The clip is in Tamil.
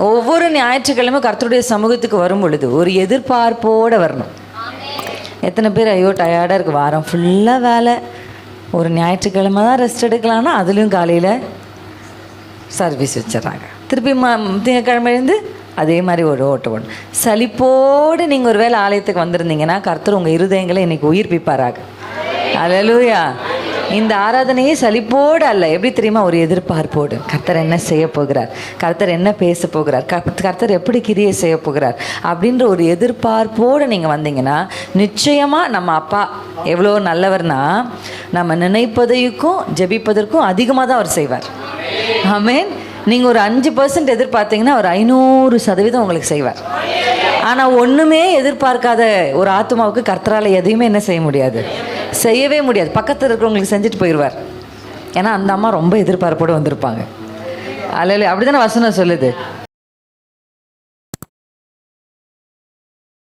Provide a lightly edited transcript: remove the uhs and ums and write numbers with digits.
ஒவ்வொரு ஞாயிற்றுக்கிழமை கர்த்தருடைய சமூகத்துக்கு வரும் பொழுது ஒரு எதிர்பார்ப்போடு வரணும். எத்தனை பேர் ஐயோ டயர்டாக இருக்குது, வாரம் ஃபுல்லாக வேலை, ஒரு ஞாயிற்றுக்கிழமை தான் ரெஸ்ட் எடுக்கலான்னா அதுலேயும் காலையில் சர்வீஸ் வச்சிட்றாங்க. திருப்பி திங்கக்கிழமைலேருந்து அதே மாதிரி ஒரு ஓட்டு சலிப்போடு நீங்கள் ஒரு வேளை ஆலயத்துக்கு வந்திருந்தீங்கன்னா கர்த்தர் உங்கள் இருதயங்களை இன்றைக்கி உயிர்ப்பிப்பாராக. அல்லேலூயா. இந்த ஆராதனையே சலிப்போடு அல்ல, எப்படி தெரியுமா, ஒரு எதிர்பார்ப்போடு. கர்த்தர் என்ன செய்ய போகிறார், கர்த்தர் என்ன பேச போகிறார், கர்த்தர் எப்படி கிரியை செய்ய போகிறார் அப்படின்ற ஒரு எதிர்பார்ப்போடு நீங்கள் வந்தீங்கன்னா நிச்சயமாக நம்ம அப்பா எவ்வளோ நல்லவர்னா நம்ம நினைப்பதைக்கும் ஜெபிப்பதற்கும் அதிகமாக தான் அவர் செய்வார். ஆமென். நீங்கள் ஒரு 5% எதிர்பார்த்தீங்கன்னா ஒரு 500% உங்களுக்கு செய்வார். ஆனால் ஒன்றுமே எதிர்பார்க்காத ஒரு ஆத்மாவுக்கு கர்த்தரால் எதையுமே என்ன செய்ய முடியாது, செய்யவே முடியாது. பக்கத்தில் இருக்கிறவங்களுக்கு செஞ்சுட்டு போயிடுவார். ஏன்னா அந்த அம்மா ரொம்ப எதிர்பார்ப்போடு வந்திருப்பாங்க. அல்ல அப்படி தானே வசனம் சொல்லுது.